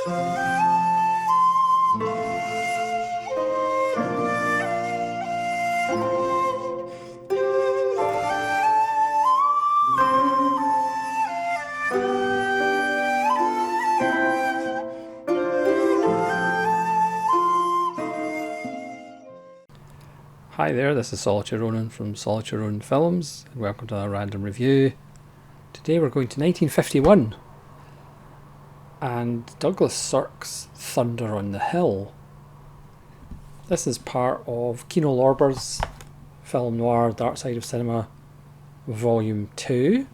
Hi there, this is Solitaire Ronan from Solitaire Ronan Films, and welcome to a random review. Today we're going to 1951 and Douglas Sirk's Thunder on the Hill. This is part of Kino Lorber's film noir Dark Side of Cinema Volume 2.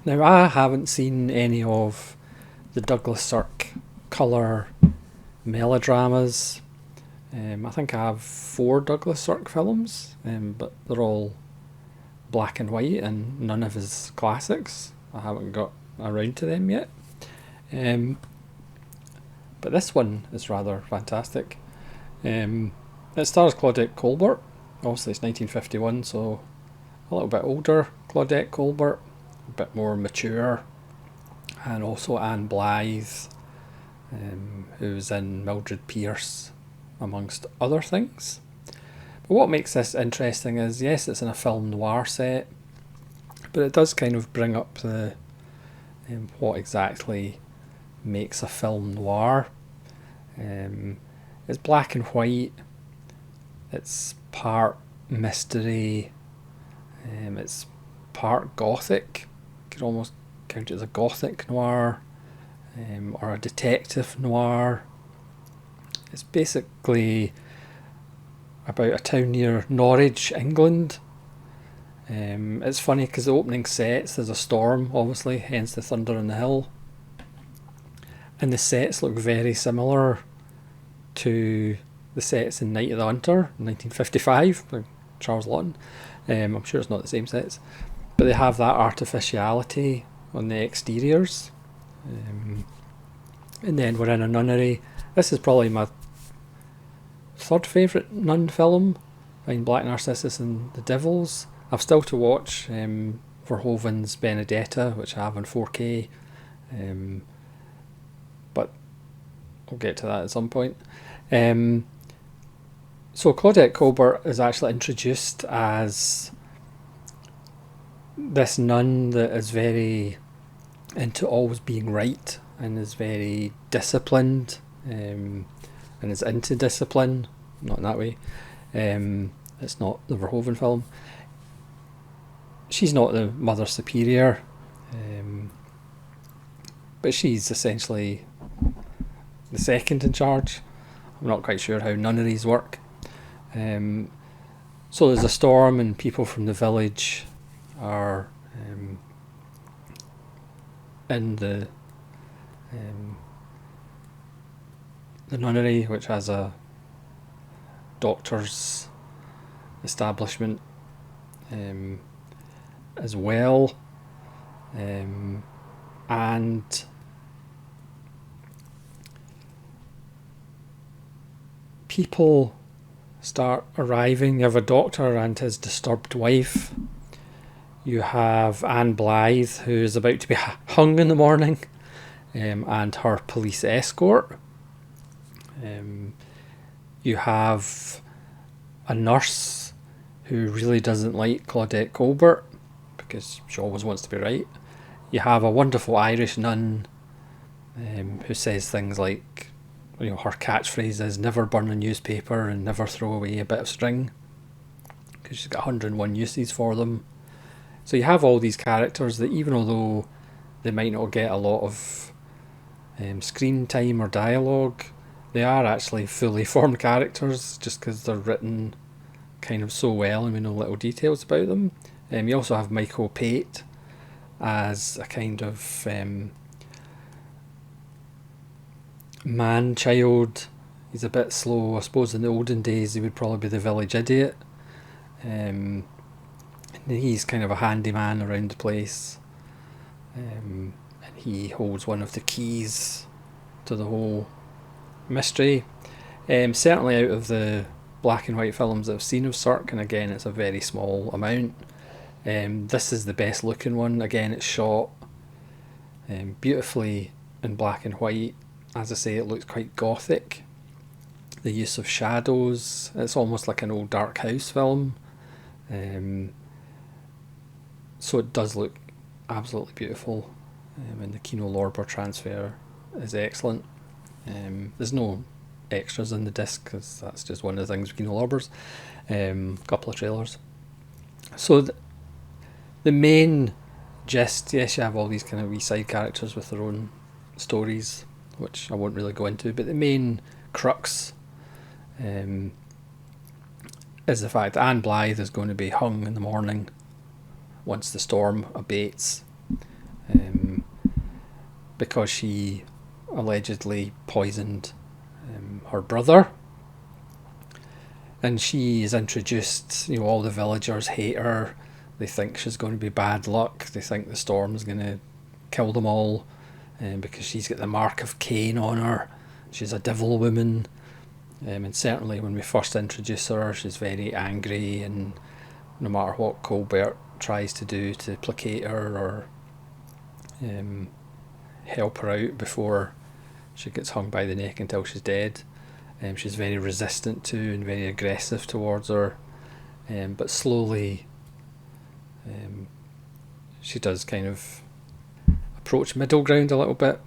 Now, I haven't seen any of the Douglas Sirk colour melodramas. I think I have 4 Douglas Sirk films, but they're all black and white and none of his classics. I haven't got around to them yet. But this one is rather fantastic. It stars Claudette Colbert. Obviously it's 1951, so a little bit older Claudette Colbert, a bit more mature, and also Anne Blythe, who's in Mildred Pierce, amongst other things. But what makes this interesting is, yes, it's in a film noir set, but it does kind of bring up the what exactly makes a film noir. It's black and white, it's part mystery, it's part gothic. You could almost count it as a gothic noir, or a detective noir. It's basically about a town near Norwich, England. It's funny because the opening sets, there's a storm, obviously, hence the thunder on the hill. And the sets look very similar to the sets in Night of the Hunter, 1955, by Charles Laughton. I'm sure it's not the same sets, but they have that artificiality on the exteriors. And then we're in a nunnery. This is probably my third favourite nun film, behind Black Narcissus and The Devils. I've still to watch Verhoeven's Benedetta, which I have on 4K, but I'll get to that at some point. So Claudette Colbert is actually introduced as this nun that is very into always being right and is very disciplined, and is into discipline, not in that way. It's not the Verhoeven film. She's not the Mother Superior, but she's essentially the second in charge. I'm not quite sure how nunneries work. So there's a storm and people from the village are in the nunnery, which has a doctor's establishment as well, and people start arriving. You have a doctor and his disturbed wife. You have Anne Blythe, who is about to be hung in the morning, and her police escort. You have a nurse who really doesn't like Claudette Colbert because she always wants to be right. You have a wonderful Irish nun who says things like, her catchphrase is never burn a newspaper and never throw away a bit of string, because she's got 101 uses for them. So you have all these characters that, even although they might not get a lot of screen time or dialogue, they are actually fully formed characters just because they're written kind of so well and we know little details about them. You also have Michael Pate as a kind of man-child. He's a bit slow. I suppose in the olden days he would probably be the village idiot. And he's kind of a handyman around the place. And he holds one of the keys to the whole mystery. Certainly out of the black and white films that I've seen of Sirk, and again it's a very small amount, this is the best looking one. Again, it's shot beautifully in black and white as I say, it looks quite gothic. The use of shadows, it's almost like an old dark house film. So it does look absolutely beautiful, and the Kino Lorber transfer is excellent. There's no extras in the disc because that's just one of the things with Kino Lorbers. Couple of trailers. So the main gist, yes, you have all these kind of wee side characters with their own stories, which I won't really go into, but the main crux is the fact that Anne Blythe is going to be hung in the morning once the storm abates, because she allegedly poisoned her brother. And she is introduced, all the villagers hate her. They think she's going to be bad luck. They think the storm's going to kill them all, because she's got the mark of Cain on her. She's a devil woman. And certainly when we first introduce her, she's very angry, and no matter what Colbert tries to do to placate her or help her out before she gets hung by the neck until she's dead, she's very resistant to and very aggressive towards her. But slowly she does kind of approach middle ground a little bit.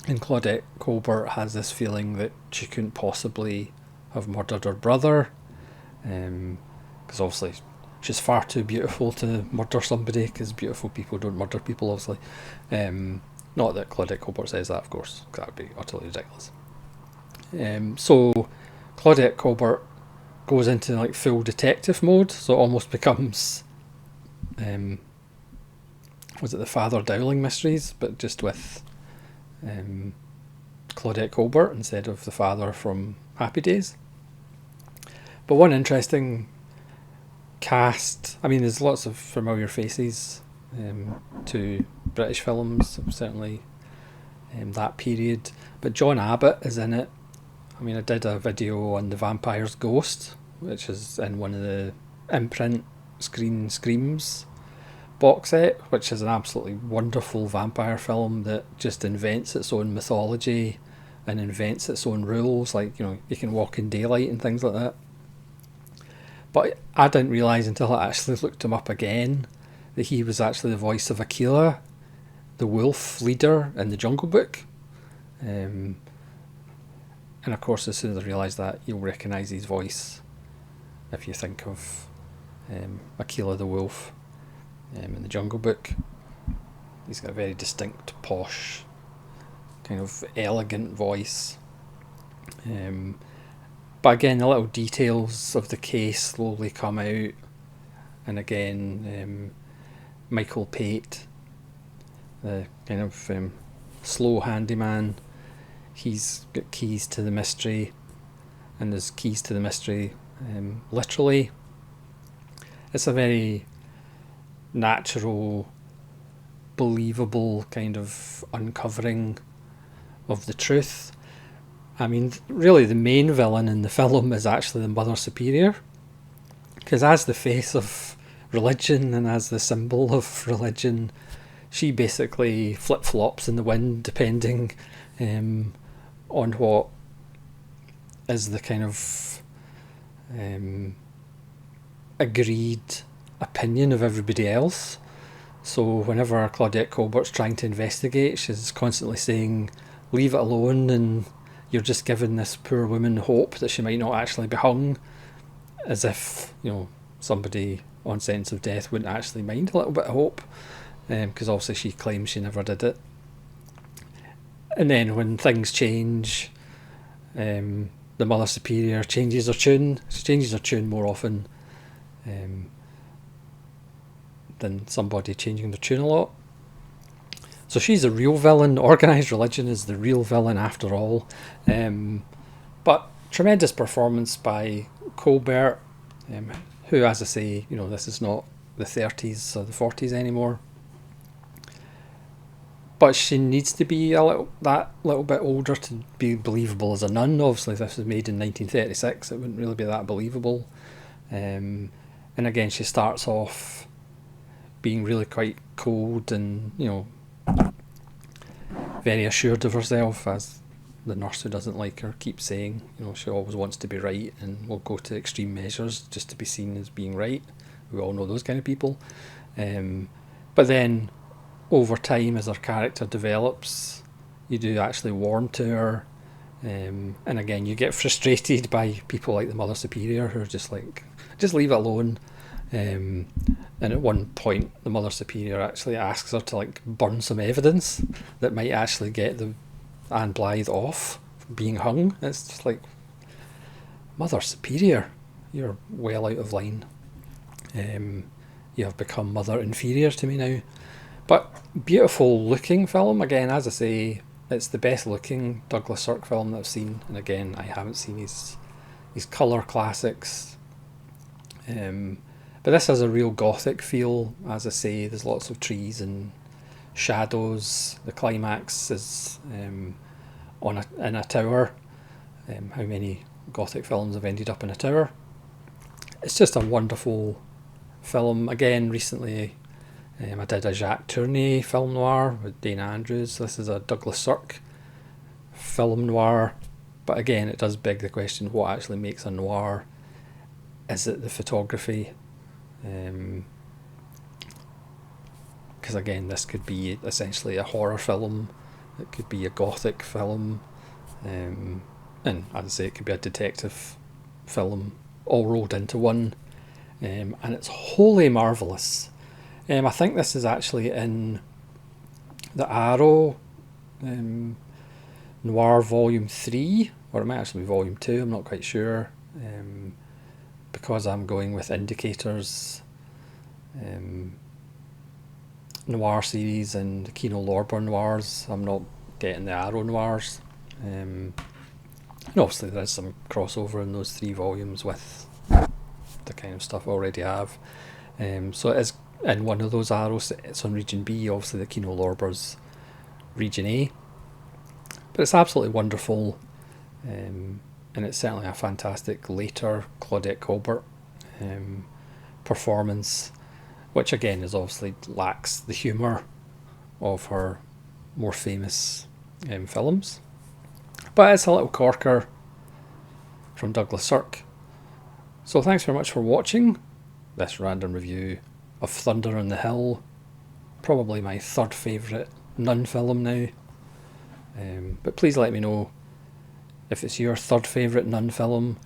And Claudette Colbert has this feeling that she couldn't possibly have murdered her brother, because obviously she's far too beautiful to murder somebody, because beautiful people don't murder people, obviously. Not that Claudette Colbert says that, of course, because that would be utterly ridiculous. So Claudette Colbert goes into like full detective mode, so it almost becomes was it the Father Dowling mysteries, but just with Claudette Colbert instead of the father from Happy Days. But one interesting cast, I mean, there's lots of familiar faces to British films, certainly that period, but John Abbott is in it. I mean, I did a video on The Vampire's Ghost, which is in one of the imprint Screen Screams box set, which is an absolutely wonderful vampire film that just invents its own mythology and invents its own rules, like, you can walk in daylight and things like that. But I didn't realise until I actually looked him up again that he was actually the voice of Aquila, the wolf leader in the Jungle Book. And of course, as soon as I realised that, you'll recognise his voice if you think of Aquila the wolf in the Jungle Book. He's got a very distinct, posh, kind of elegant voice. But again, the little details of the case slowly come out. And again, Michael Pate, the kind of slow handyman, he's got keys to the mystery, and there's keys to the mystery literally. It's a very natural, believable kind of uncovering of the truth. I mean, really the main villain in the film is actually the Mother Superior, because as the face of religion and as the symbol of religion, she basically flip-flops in the wind depending on what is the kind of agreed opinion of everybody else. So whenever Claudette Colbert's trying to investigate, she's constantly saying, leave it alone, and you're just giving this poor woman hope that she might not actually be hung, as if somebody on sentence of death wouldn't actually mind a little bit of hope, because obviously she claims she never did it. And then when things change, the Mother Superior changes her tune. She changes her tune more often than somebody changing their tune a lot. So she's a real villain. Organised religion is the real villain after all. But tremendous performance by Colbert, who, as I say, this is not the 30s or the 40s anymore. But she needs to be that little bit older to be believable as a nun. Obviously, if this was made in 1936, it wouldn't really be that believable. And again, she starts off being really quite cold and, very assured of herself, as the nurse who doesn't like her keeps saying, she always wants to be right and will go to extreme measures just to be seen as being right. We all know those kind of people. But then over time, as her character develops, you do actually warm to her. And again, you get frustrated by people like the Mother Superior who are just like, just leave it alone. And at one point, the Mother Superior actually asks her to like burn some evidence that might actually get the Anne Blythe off being hung. It's just like, Mother Superior, you're well out of line. You have become Mother Inferior to me now. But beautiful looking film. Again, as I say, it's the best looking Douglas Sirk film that I've seen. And again, I haven't seen his colour classics. But this has a real gothic feel. As I say, there's lots of trees and shadows. The climax is in a tower. How many gothic films have ended up in a tower? It's just a wonderful film. Again, recently I did a Jacques Tourneur film noir with Dana Andrews. This is a Douglas Sirk film noir. But again, it does beg the question, what actually makes a noir? Is it the photography? Because again, this could be essentially a horror film. It could be a gothic film. And as I say, it could be a detective film all rolled into one. And it's wholly marvellous. I think this is actually in the Arrow Noir Volume 3, or it might actually be Volume 2, I'm not quite sure. Because I'm going with Indicators noir series and the Kino Lorber noirs, I'm not getting the Arrow noirs. And obviously there is some crossover in those 3 volumes with the kind of stuff I already have. So it is in one of those Arrows. It's on Region B, obviously the Kino Lorber's Region A. But it's absolutely wonderful, and it's certainly a fantastic later Claudette Colbert performance, which again is obviously lacks the humour of her more famous films. But it's a little corker from Douglas Sirk. So thanks very much for watching this random review of Thunder on the Hill, probably my 3rd favourite nun film now. But please let me know if it's your 3rd favourite nun film,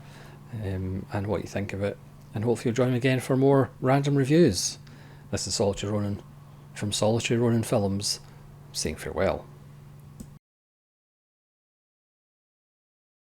and what you think of it. And hopefully you'll join me again for more random reviews. This is Solitary Ronin from Solitary Ronin Films, saying farewell.